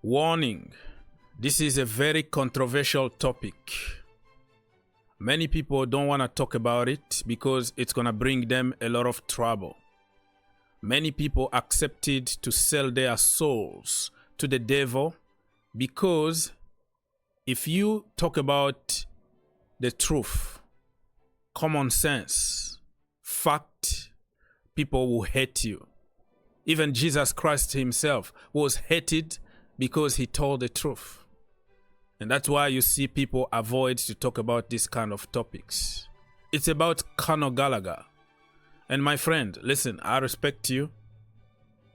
Warning, this is a very controversial topic. Many people don't want to talk about it because it's going to bring them a lot of trouble. Many people accepted to sell their souls to the devil because if you talk about the truth, common sense, fact, people will hate you. Even Jesus Christ himself was hated because he told the truth. And that's why you see people avoid to talk about this kind of topics. It's about Conor Gallagher. And my friend, listen, I respect you.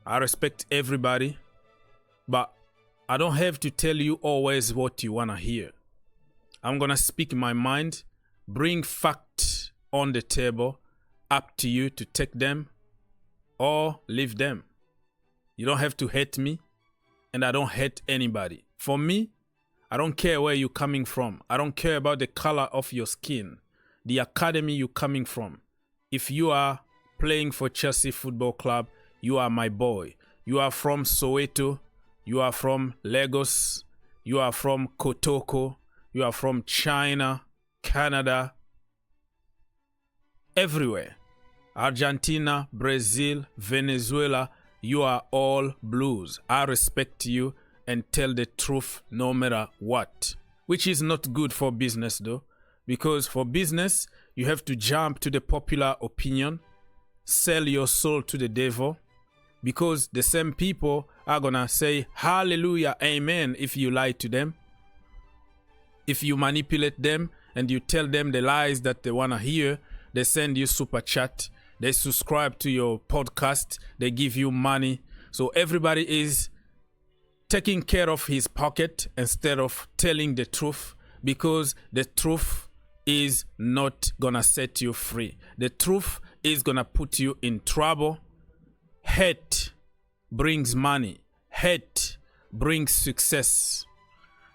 I respect everybody. But I don't have to tell you always what you want to hear. I'm going to speak my mind, bring facts on the table, up to you to take them or leave them. You don't have to hate me, and I don't hate anybody. For me, I don't care where you're coming from. I don't care about the color of your skin, the academy you're coming from. If you are playing for Chelsea Football Club, you are my boy. You are from Soweto, you are from Lagos, you are from Kotoko, you are from China, Canada, everywhere. Argentina, Brazil, Venezuela, you are all blues. I respect you and tell the truth no matter what. Which is not good for business though. Because for business, you have to jump to the popular opinion, sell your soul to the devil. Because the same people are gonna say hallelujah, amen if you lie to them. If you manipulate them and you tell them the lies that they wanna hear, they send you super chat. They subscribe to your podcast. They give you money. So everybody is taking care of his pocket instead of telling the truth, because the truth is not gonna set you free. The truth is gonna put you in trouble. Hate brings money. Hate brings success.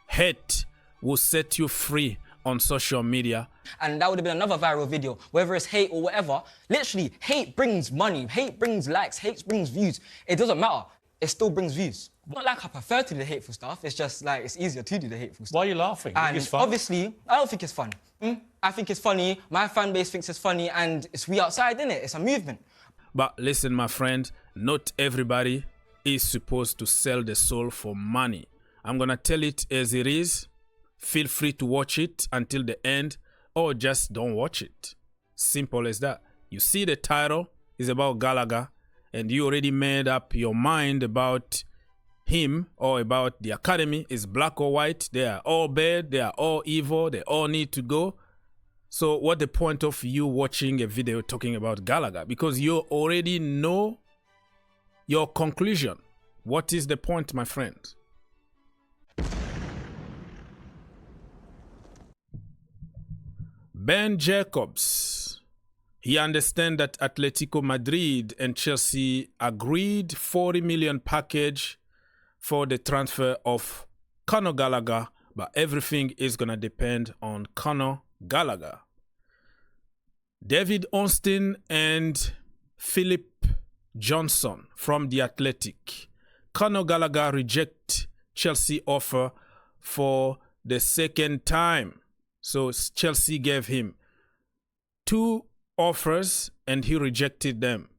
Hate will set you free on social media. And that would have been another viral video, whether it's hate or whatever. Literally, hate brings money, hate brings likes, hate brings views. It doesn't matter. It still brings views. Not like I prefer to do the hateful stuff. It's just like it's easier to do the hateful stuff. Why are you laughing? And it's fun. obviously, I don't think it's fun. I think it's funny. My fan base thinks it's funny, and it's we outside, innit? It's a movement. But listen, my friend, not everybody is supposed to sell the soul for money. I'm gonna tell it as it is. Feel free to watch it until the end, or just don't watch it. Simple as that. You see the title is about Gallagher, and you already made up your mind about him or about the academy. Is black or white. They are all bad. They are all evil. They all need to go. So what the point of you watching a video talking about Gallagher? Because you already know your conclusion. What is the point, my friend? Ben Jacobs, he understands that Atletico Madrid and Chelsea agreed 40 million package for the transfer of Conor Gallagher, but everything is going to depend on Conor Gallagher. David Ornstein and Philip Johnson from the Athletic. Conor Gallagher reject Chelsea offer for the second time. So Chelsea gave him 2 offers and he rejected them.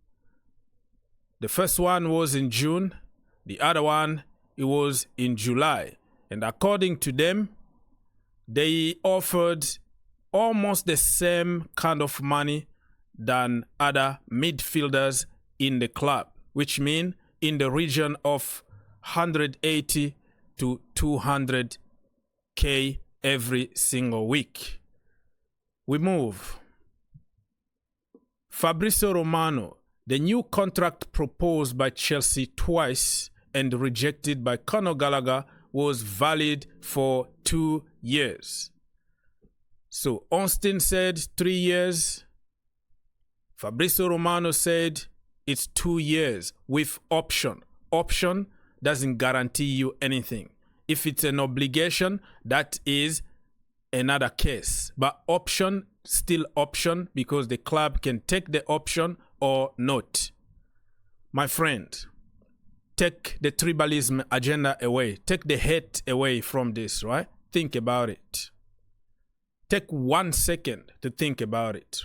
The first one was in June. The other one, it was in July. And according to them, they offered almost the same kind of money than other midfielders in the club, which means in the region of 180 to 200K every single week. We move. Fabrizio Romano, the new contract proposed by Chelsea twice and rejected by Conor Gallagher, was valid for 2 years. So Ornstein said 3 years. Fabrizio Romano said it's 2 years with option. Option doesn't guarantee you anything. If it's an obligation, that is another case. But option, still option, because the club can take the option or not. My friend, take the tribalism agenda away. Take the hate away from this, right? Think about it. Take 1 second to think about it.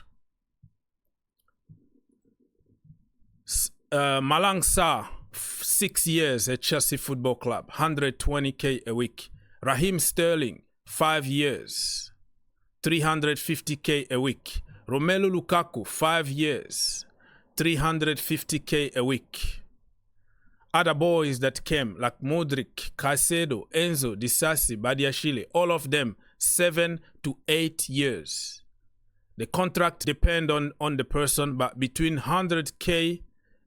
Malang Sarr, 6 years at Chelsea Football Club, 120k a week. Raheem Sterling, 5 years, 350k a week. Romelu Lukaku, 5 years, 350k a week. Other boys that came, like Modric, Caicedo, Enzo, Disasi, Badiashile, all of them, 7 to 8 years. The contract depends on the person, but between 100k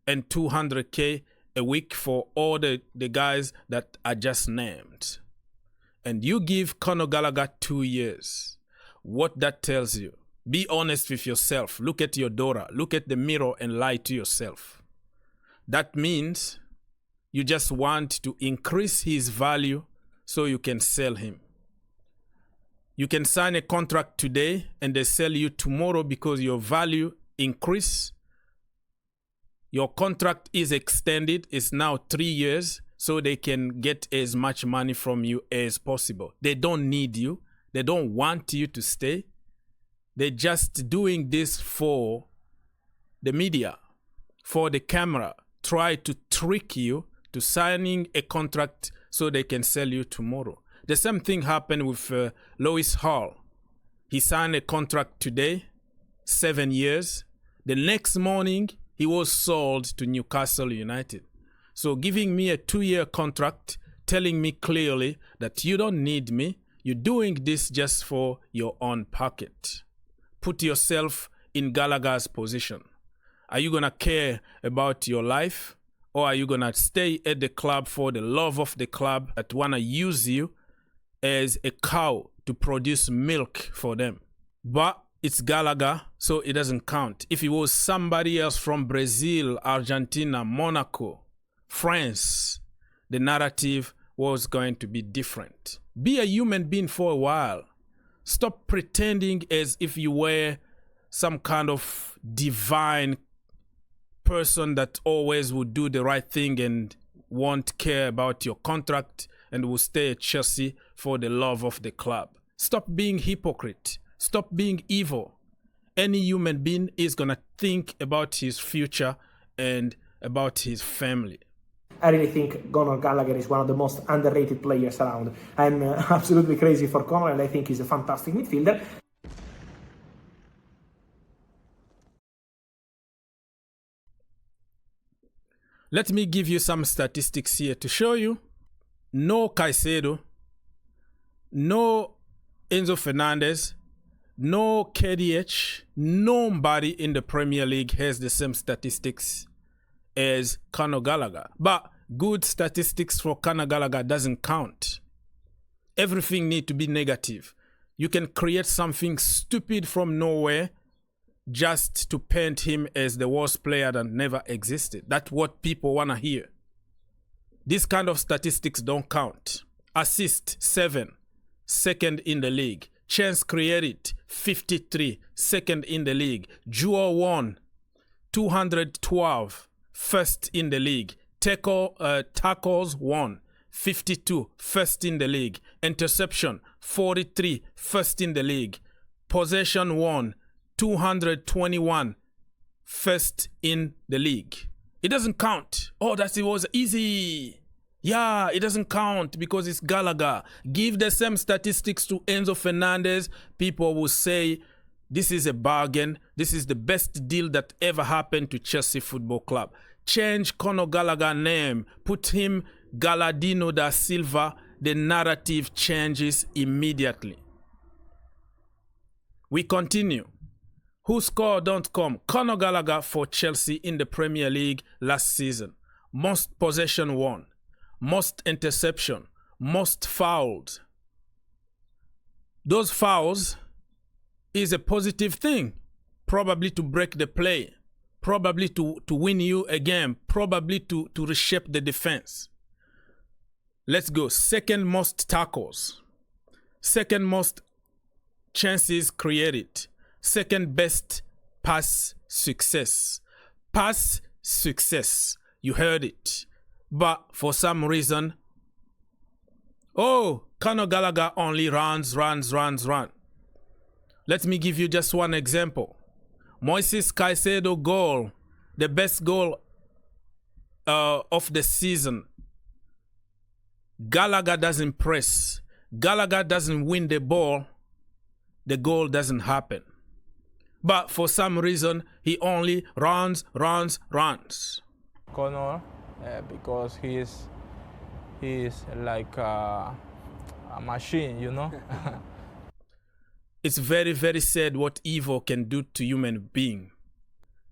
and 200k a week for all the guys that are just named. And you give Conor Gallagher 2 years. What that tells you, be honest with yourself. Look at your daughter. Look at the mirror and lie to yourself. That means you just want to increase his value so you can sell him. You can sign a contract today and they sell you tomorrow because your value increase. Your contract is extended. It's now 3 years so they can get as much money from you as possible. They don't need you. They don't want you to stay. They're just doing this for the media, for the camera. Try to trick you to signing a contract so they can sell you tomorrow. The same thing happened with Lewis Hall. He signed a contract today, 7 years. The next morning, he was sold to Newcastle United. So giving me a 2-year contract, telling me clearly that you don't need me, you're doing this just for your own pocket. Put yourself in Gallagher's position. Are you going to care about your life? Or are you going to stay at the club for the love of the club that want to use you as a cow to produce milk for them? But it's Gallagher, so it doesn't count. If it was somebody else from Brazil, Argentina, Monaco, France, the narrative was going to be different. Be a human being for a while. Stop pretending as if you were some kind of divine person that always would do the right thing and won't care about your contract and will stay at Chelsea for the love of the club. Stop being hypocrite. Stop being evil. Any human being is going to think about his future and about his family. I really think Conor Gallagher is one of the most underrated players around. I'm absolutely crazy for Conor and I think he's a fantastic midfielder. Let me give you some statistics here to show you. No Caicedo, no Enzo Fernandez, no KDH, nobody in the Premier League has the same statistics as Conor Gallagher. But good statistics for Conor Gallagher doesn't count. Everything needs to be negative. You can create something stupid from nowhere just to paint him as the worst player that never existed. That's what people want to hear. These kind of statistics don't count. Assist, 7, second in the league. Chance created, 53, second in the league. Duel 1, 212, first in the league. Tackles 1, 52, first in the league. Interception, 43, first in the league. Possession 1, 221, first in the league. It doesn't count. Oh, it was easy. Yeah, it doesn't count because it's Gallagher. Give the same statistics to Enzo Fernandez. People will say, this is a bargain. This is the best deal that ever happened to Chelsea Football Club. Change Conor Gallagher's name. Put him Galadino da Silva. The narrative changes immediately. We continue. WhoScore.com. Conor Gallagher for Chelsea in the Premier League last season. Most possession won. Most interception. Most fouled. Those fouls is a positive thing. Probably to break the play. Probably to win you a game. Probably to reshape the defense. Let's go. Second most tackles. Second most chances created. Second best pass success. Pass success. You heard it. But for some reason, oh, Conor Gallagher only runs. Let me give you just one example. Moises Caicedo goal, the best goal of the season. Gallagher doesn't press. Gallagher doesn't win the ball. The goal doesn't happen. But for some reason, he only runs. Conor, because he is like a machine, you know. It's very, very sad what evil can do to human being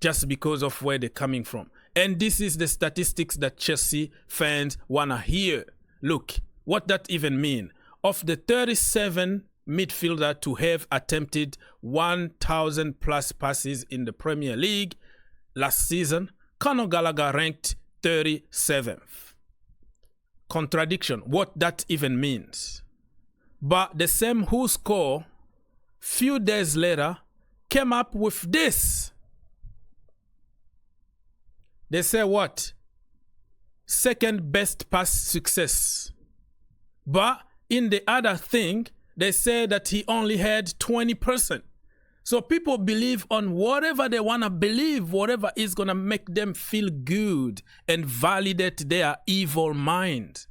just because of where they're coming from. And this is the statistics that Chelsea fans want to hear. Look, what that even mean? Of the 37 midfielder to have attempted 1,000 plus passes in the Premier League last season, Conor Gallagher ranked 37th. Contradiction, what that even means. But the same who score few days later came up with this. They say what? Second best pass success. But in the other thing, they say that he only had 20%. So people believe on whatever they want to believe, whatever is going to make them feel good and validate their evil mind.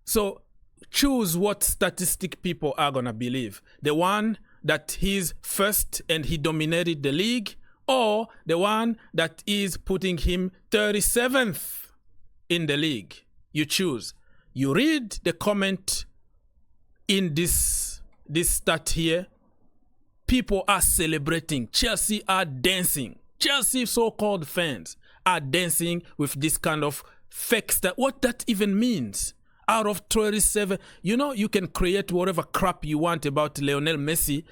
So choose what statistic people are going to believe. The one that he's first and he dominated the league, or the one that is putting him 37th in the league. You choose. You read the comment in this stat here. People are celebrating. Chelsea are dancing. Chelsea so-called fans are dancing with this kind of fake stat. What that even means? Out of 37, you know, you can create whatever crap you want about Lionel Messi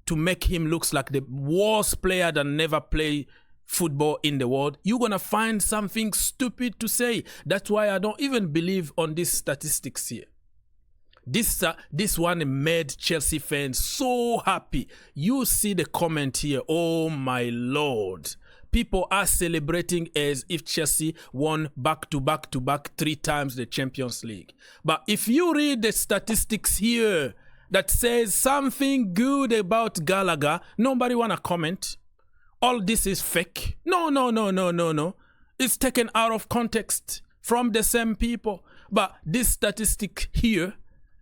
to make him look like the worst player that never played football in the world. You're going to find something stupid to say. That's why I don't even believe on these statistics here. This one made Chelsea fans so happy. You see the comment here. Oh my Lord. People are celebrating as if Chelsea won back to back 3 times the Champions League. But if you read the statistics here that says something good about Gallagher, nobody want to comment. All this is fake. No. It's taken out of context from the same people. But this statistic here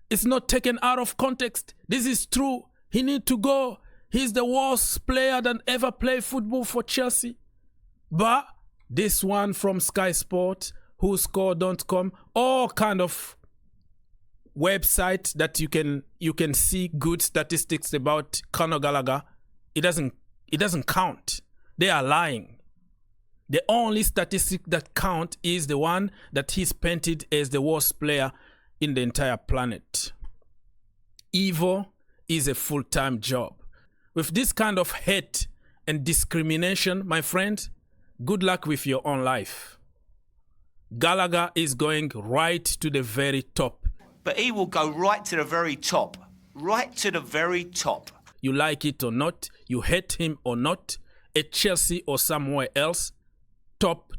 is not taken out of context. This is true. He need to go. He's the worst player that ever played football for Chelsea. But this one from Sky Sport, WhoScore.com, all kind of website that you can see good statistics about Conor Gallagher, it doesn't count. They are lying. The only statistic that count is the one that he's painted as the worst player in the entire planet. Evil is a full-time job. With this kind of hate and discrimination, my friend, good luck with your own life. Gallagher is going right to the very top. But he will go right to the very top. Right to the very top. You like it or not, you hate him or not, at Chelsea or somewhere else, top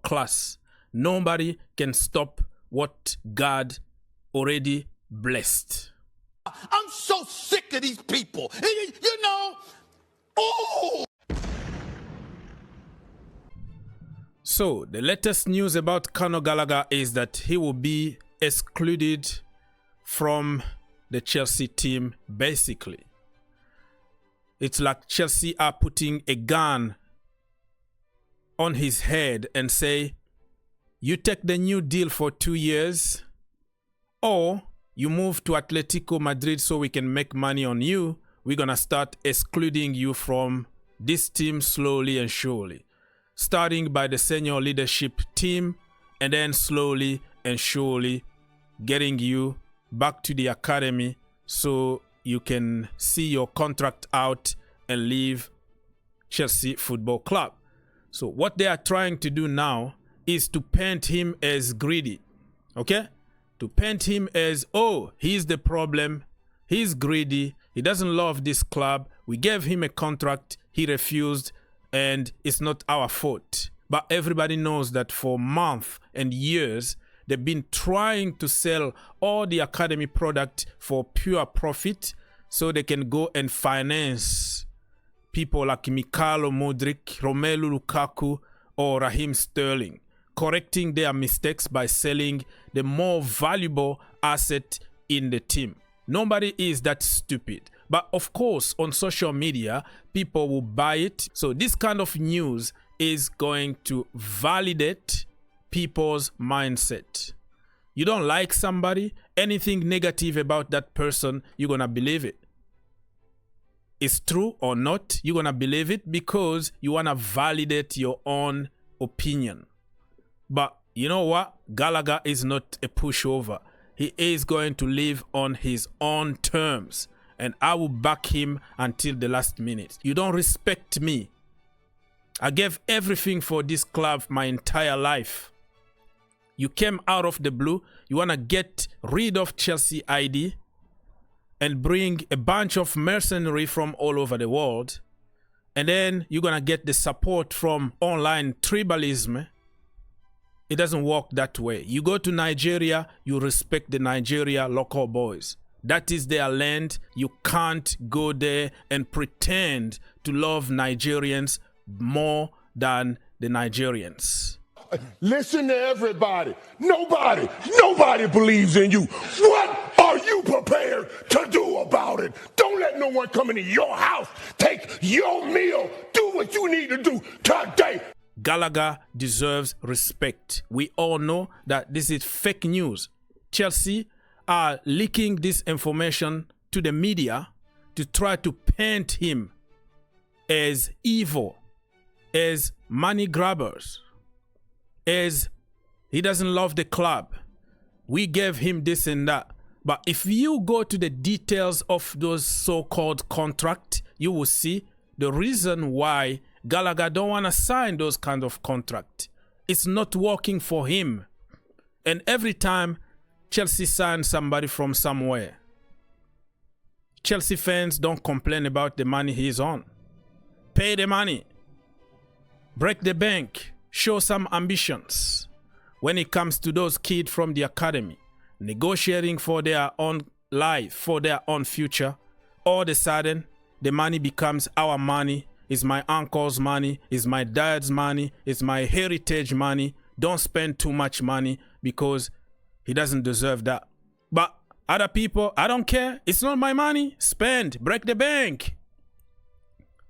class. Nobody can stop what God already blessed. I'm so sick of these people. You know, oh! So, the latest news about Conor Gallagher is that he will be excluded from the Chelsea team, basically. It's like Chelsea are putting a gun on his head and say, you take the new deal for 2 years, or you move to Atletico Madrid so we can make money on you. We're going to start excluding you from this team slowly and surely. Starting by the senior leadership team, and then slowly and surely getting you back to the academy so you can see your contract out and leave Chelsea Football Club. So what they are trying to do now is to paint him as greedy, okay? To paint him as, oh, he's the problem, he's greedy, he doesn't love this club, we gave him a contract, he refused, and it's not our fault. But everybody knows that for months and years, they've been trying to sell all the academy product for pure profit so they can go and finance people like Mikhailo Mudryk, Romelu Lukaku, or Raheem Sterling, correcting their mistakes by selling the more valuable asset in the team. Nobody is that stupid. But of course, on social media, people will buy it. So this kind of news is going to validate people's mindset. You don't like somebody, anything negative about that person, you're going to believe it. It's true or not, you're going to believe it because you want to validate your own opinion. But you know what? Gallagher is not a pushover. He is going to live on his own terms. And I will back him until the last minute. You don't respect me. I gave everything for this club my entire life. You came out of the blue. You want to get rid of Chelsea ID and bring a bunch of mercenaries from all over the world. And then you're going to get the support from online tribalism. It doesn't work that way. You go to Nigeria, you respect the Nigeria local boys. That is their land. You can't go there and pretend to love Nigerians more than the Nigerians. Listen to everybody. Nobody believes in you. What are you prepared to do about it? Don't let no one come into your house, take your meal, do what you need to do today. Gallagher deserves respect. We all know that this is fake news. Chelsea are leaking this information to the media to try to paint him as evil, as money grabbers, as he doesn't love the club. We gave him this and that. But if you go to the details of those so-called contracts, you will see the reason why Gallagher don't want to sign those kind of contracts. It's not working for him. And every time Chelsea signs somebody from somewhere, Chelsea fans don't complain about the money he's on. Pay the money. Break the bank. Show some ambitions. When it comes to those kids from the academy, negotiating for their own life, for their own future, all of a sudden, the money becomes our money. It's my uncle's money. It's my dad's money. It's my heritage money. Don't spend too much money because he doesn't deserve that. But other people, I don't care. It's not my money. Spend. Break the bank.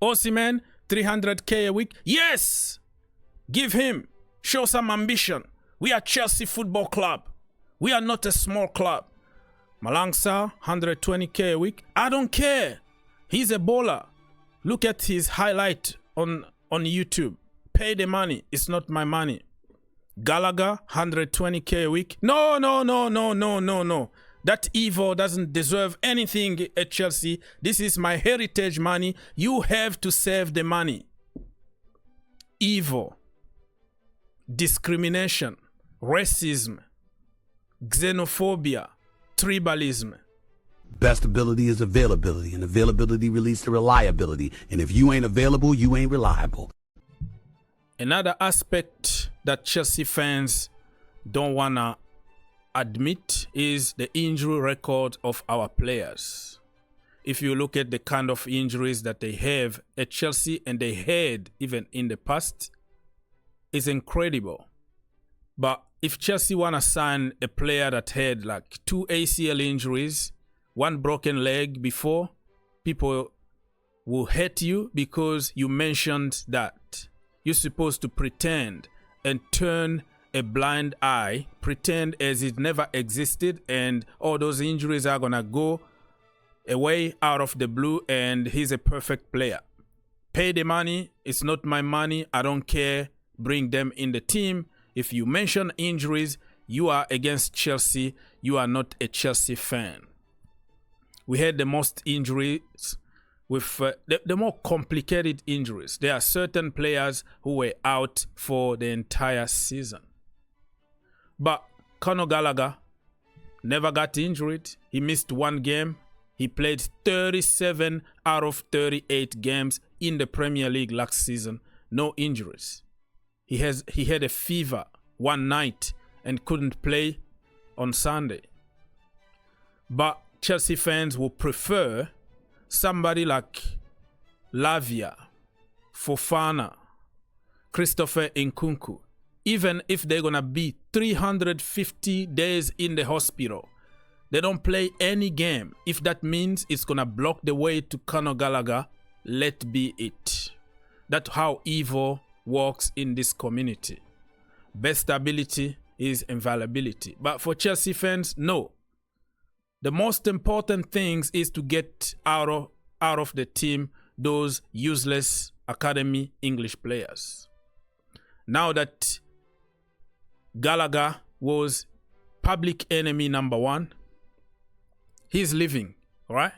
Osimhen, 300K a week. Yes. Give him. Show some ambition. We are Chelsea Football Club. We are not a small club. Malangsa, 120K a week. I don't care. He's a bowler. Look at his highlight on YouTube. Pay the money. It's not my money. Gallagher, 120K a week. No. That evil doesn't deserve anything at Chelsea. This is my heritage money. You have to save the money. Evil, discrimination, racism, xenophobia, tribalism. Best ability is availability, and availability leads to reliability. And if you ain't available, you ain't reliable. Another aspect that Chelsea fans don't want to admit is the injury record of our players. If you look at the kind of injuries that they have at Chelsea and they had even in the past, it's incredible. But if Chelsea want to sign a player that had like 2 ACL injuries, 1 broken leg before, people will hate you because you mentioned that. You're supposed to pretend and turn a blind eye, pretend as it never existed, and all those injuries are going to go away out of the blue and he's a perfect player. Pay the money. It's not my money. I don't care. Bring them in the team. If you mention injuries, you are against Chelsea. You are not a Chelsea fan. We had the most injuries with the more complicated injuries. There are certain players who were out for the entire season. But Conor Gallagher never got injured. He missed 1 game. He played 37 out of 38 games in the Premier League last season. No injuries. He had a fever one night and couldn't play on Sunday. But Chelsea fans will prefer somebody like Lavia, Fofana, Christopher Nkunku, even if they're going to be 350 days in the hospital. They don't play any game. If that means it's going to block the way to Conor Gallagher, let be it. That's how evil works in this community. Best ability is invaluability. But for Chelsea fans, no. The most important thing is to get out of the team those useless academy English players. Now that Gallagher was public enemy number 1, he's leaving, right?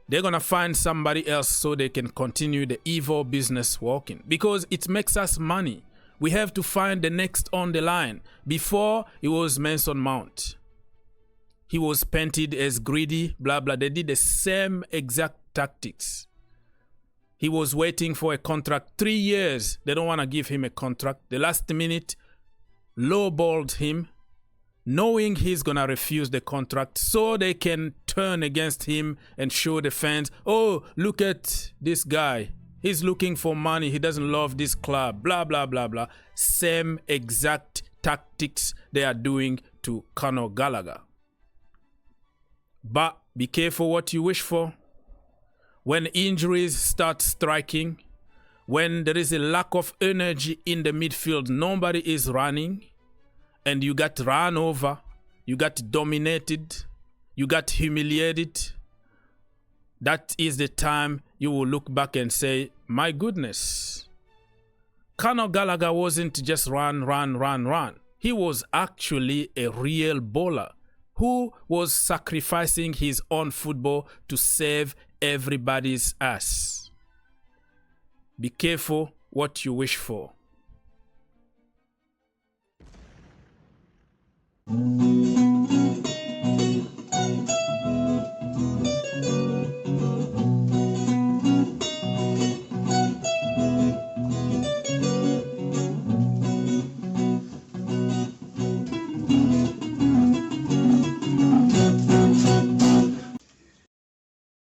They're going to find somebody else so they can continue the evil business working, because it makes us money. We have to find the next on the line. Before, it was Mason Mount. He was painted as greedy, blah, blah. They did the same exact tactics. He was waiting for a contract 3 years. They don't want to give him a contract. The last minute, lowballed him, knowing he's going to refuse the contract so they can turn against him and show the fans, oh, look at this guy. He's looking for money. He doesn't love this club, blah, blah, blah, blah. Same exact tactics they are doing to Conor Gallagher. But be careful what you wish for. When injuries start striking, when there is a lack of energy in the midfield, nobody is running, and you got run over, you got dominated, you got humiliated, that is the time you will look back and say, my goodness, Conor Gallagher wasn't just run. He was actually a real bowler who was sacrificing his own football to save everybody's ass. Be careful what you wish for.